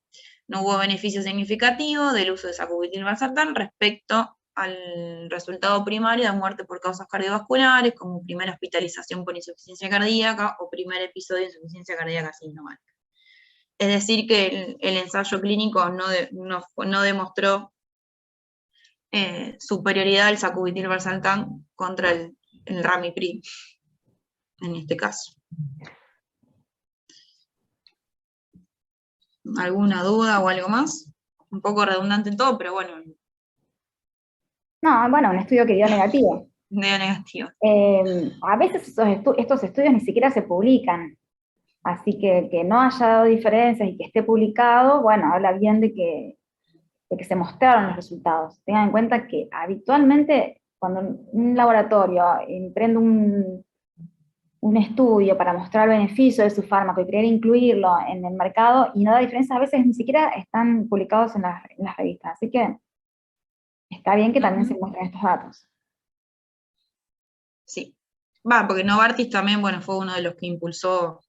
No hubo beneficio significativo del uso de sacubitril/valsartán respecto al resultado primario de muerte por causas cardiovasculares, como primera hospitalización por insuficiencia cardíaca o primer episodio de insuficiencia cardíaca sintomática. Es decir, que el ensayo clínico no demostró superioridad del sacubitril/valsartán contra el ramipril, en este caso. ¿Alguna duda o algo más? Un poco redundante en todo, pero bueno. No, bueno, un estudio que dio negativo. Dio negativo. A veces estos estudios ni siquiera se publican. Así que no haya dado diferencias y que esté publicado, bueno, habla bien de que se mostraron los resultados. Tengan en cuenta que habitualmente cuando un laboratorio emprende un estudio para mostrar el beneficio de su fármaco y querer incluirlo en el mercado y no da diferencias, a veces ni siquiera están publicados en las revistas. Así que está bien que también se muestren estos datos. Sí. Porque Novartis también, bueno, fue uno de los que impulsó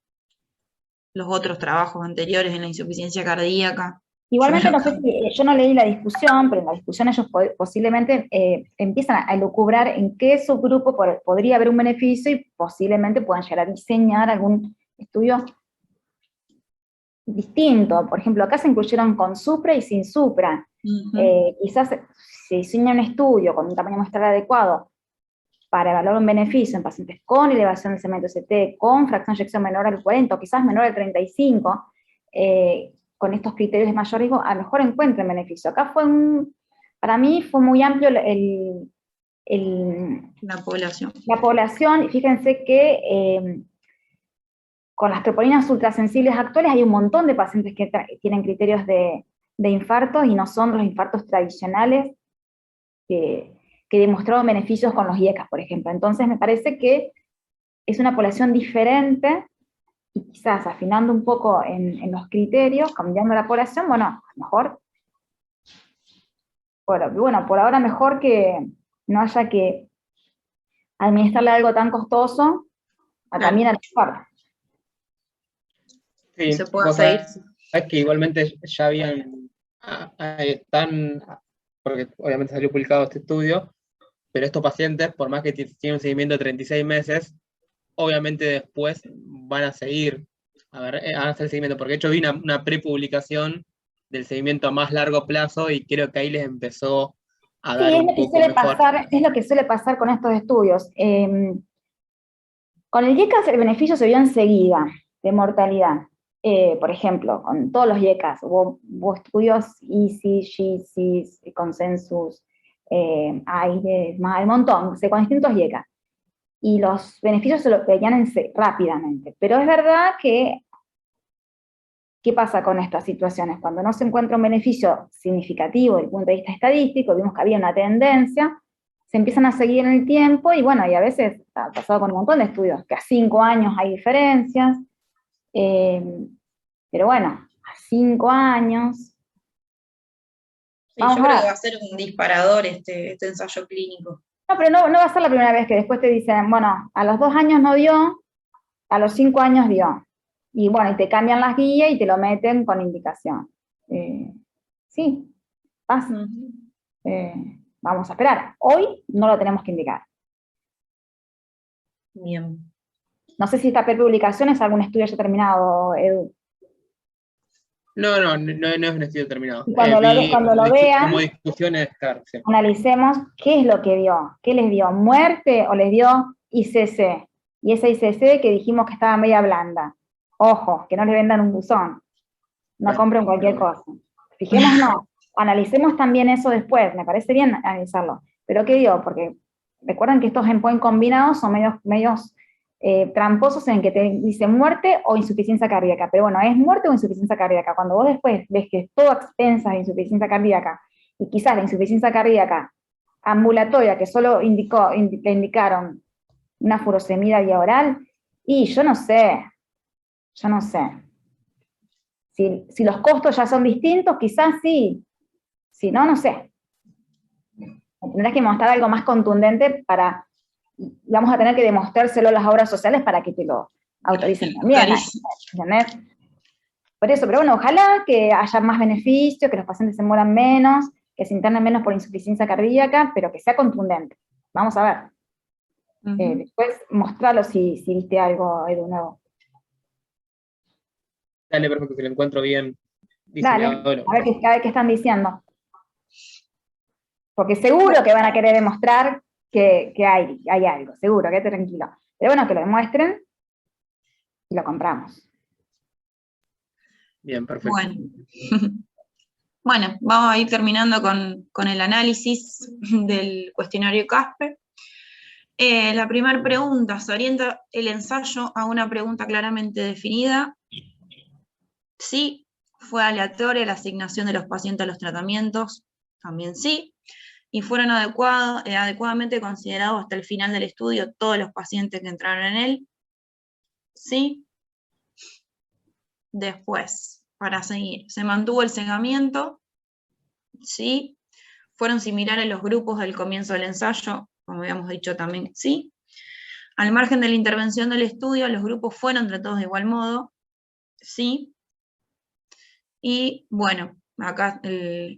los otros trabajos anteriores en la insuficiencia cardíaca. Igualmente, no sé si, yo no leí la discusión, pero en la discusión ellos posiblemente empiezan a elucubrar en qué subgrupo podría haber un beneficio y posiblemente puedan llegar a diseñar algún estudio distinto. Por ejemplo, acá se incluyeron con supra y sin supra. Quizás se diseña un estudio con un tamaño muestral adecuado para evaluar un beneficio en pacientes con elevación del cemento CT, con fracción de eyección menor al 40, o quizás menor al 35, con estos criterios de mayor riesgo, a lo mejor encuentren beneficio. Acá para mí fue muy amplio La población. la población, y fíjense que con las troponínas ultrasensibles actuales hay un montón de pacientes que tienen criterios de infartos y no son los infartos tradicionales que demostraron beneficios con los IECAS, por ejemplo. Entonces me parece que es una población diferente, y quizás afinando un poco en los criterios, cambiando la población, bueno, a lo mejor, bueno, por ahora mejor que no haya que administrarle algo tan costoso también a los infartos. Sí, Se puede vos seguir. sabés que igualmente ya habían, porque obviamente salió publicado este estudio, pero estos pacientes, por más que tienen un seguimiento de 36 meses, obviamente después van a seguir, van a hacer seguimiento, porque de hecho vi una prepublicación del seguimiento a más largo plazo y creo que ahí les empezó a dar un poco mejor. Es lo que suele pasar con estos estudios. Con el IECAS el beneficio se vio enseguida, de mortalidad. Por ejemplo, con todos los IECAS, hubo estudios EASY, GC, Consensus, AIRE, un montón, con distintos IECAS. Y los beneficios se los veían rápidamente. Pero es verdad que, ¿qué pasa con estas situaciones? Cuando no se encuentra un beneficio significativo desde el punto de vista estadístico, vimos que había una tendencia, se empiezan a seguir en el tiempo, y bueno, y a veces ha pasado con un montón de estudios, que a 5 años hay diferencias, pero bueno, a 5 años... Sí, yo creo que va a ser un disparador este ensayo clínico. No, pero no va a ser la primera vez que después te dicen, bueno, a los 2 años no dio, a los 5 años dio. Y bueno, y te cambian las guías y te lo meten con indicación. Sí, pasa. Vamos a esperar. Hoy no lo tenemos que indicar. Bien. No sé si esta publicación es algún estudio ya terminado, Edu. No es un estudio terminado. Y cuando lo vean, como discusiones, claro, sí. Analicemos qué es lo que dio. ¿Qué les dio? ¿Muerte o les dio ICC? Y esa ICC que dijimos que estaba media blanda. Ojo, que no les vendan un buzón. No compren cualquier cosa. Fijémonos, analicemos también eso después. Me parece bien analizarlo. ¿Pero qué dio? Porque recuerden que estos endpoints combinados son medios tramposos, en que te dice muerte o insuficiencia cardíaca. Pero bueno, ¿es muerte o insuficiencia cardíaca? Cuando vos después ves que es todo a expensas de insuficiencia cardíaca, y quizás la insuficiencia cardíaca ambulatoria, que solo le indicaron una furosemida vía oral, y yo no sé. Si los costos ya son distintos, quizás sí. Si no, no sé. Tendrás que mostrar algo más contundente para... Vamos a tener que demostrárselo a las obras sociales para que te lo autoricen también. ¿Entendés? Por eso, pero bueno, ojalá que haya más beneficios, que los pacientes se mueran menos, que se internen menos por insuficiencia cardíaca, pero que sea contundente. Vamos a ver. Después mostrarlo si viste algo, Edu, nuevo. Dale, perfecto, que lo encuentro bien diseñado. Dale, a ver qué están diciendo. Porque seguro que van a querer demostrar que hay algo, seguro, quédate tranquilo. Pero bueno, que lo demuestren y lo compramos. Bien, perfecto. Bueno, vamos a ir terminando con el análisis del cuestionario CASPER. La primera pregunta, ¿se orienta el ensayo a una pregunta claramente definida? Sí. ¿Fue aleatoria la asignación de los pacientes a los tratamientos? También sí. ¿Y fueron adecuadamente considerados hasta el final del estudio todos los pacientes que entraron en él? Sí. Después, para seguir, ¿se mantuvo el cegamiento? Sí. ¿Fueron similares los grupos del comienzo del ensayo? Como habíamos dicho también, sí. Al margen de la intervención del estudio, los grupos fueron tratados de igual modo. Sí. Y bueno, acá,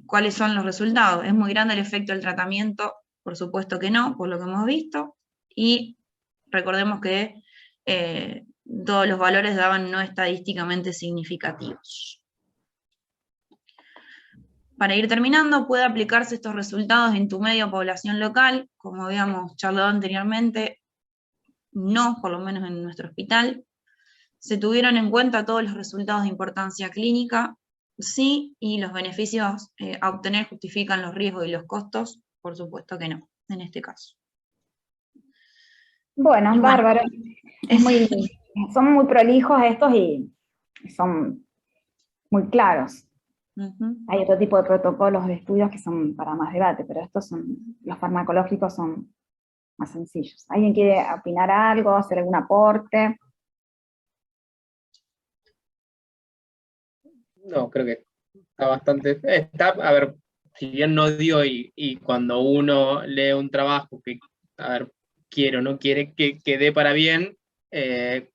¿cuáles son los resultados? ¿Es muy grande el efecto del tratamiento? Por supuesto que no, por lo que hemos visto. Y recordemos que todos los valores daban no estadísticamente significativos. Para ir terminando, puede aplicarse estos resultados en tu medio o población local, como habíamos charlado anteriormente, no, por lo menos en nuestro hospital. ¿Se tuvieron en cuenta todos los resultados de importancia clínica? Sí, y los beneficios a obtener justifican los riesgos y los costos, por supuesto que no. en este caso. Bueno, Y bueno, bárbaro. Son muy prolijos estos y son muy claros. Ujú. Hay otro tipo de protocolos de estudios que son para más debate, pero los farmacológicos son más sencillos. ¿Alguien quiere opinar algo, hacer algún aporte? No, creo que está bastante. A ver, si bien no dio y cuando uno lee un trabajo que, a ver, quiere o no quiere que dé para bien,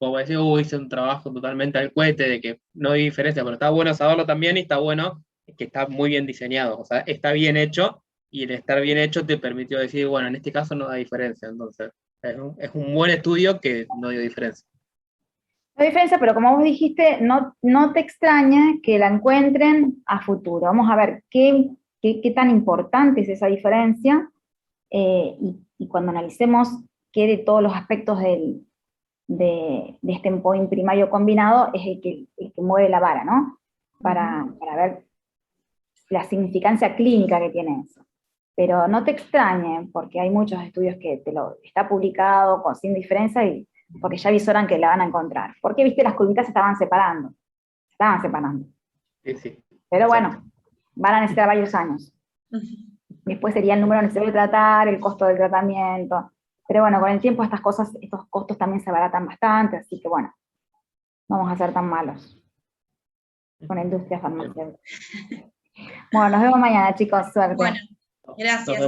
como decir, hice un trabajo totalmente al cohete, de que no hay diferencia, pero está bueno saberlo también y está bueno que está muy bien diseñado, o sea, está bien hecho y el estar bien hecho te permitió decir, bueno, en este caso no da diferencia, entonces es un buen estudio que no dio diferencia. No hay diferencia, pero como vos dijiste, no te extraña que la encuentren a futuro. Vamos a ver qué tan importante es esa diferencia, y cuando analicemos qué de todos los aspectos de este endpoint primario combinado es el que mueve la vara, ¿no? Para ver la significancia clínica que tiene eso. Pero no te extrañe, porque hay muchos estudios que está publicado sin diferencia y porque ya visoran que la van a encontrar. Porque, viste, las curvitas se estaban separando. Sí, sí. Pero Exacto. bueno, van a necesitar varios años. Después sería el número necesario de tratar, el costo del tratamiento. Pero bueno, con el tiempo estos costos también se abaratan bastante, así que bueno, no vamos a ser tan malos con la industria farmacéutica. Bueno, nos vemos mañana, chicos, suerte. Bueno, gracias.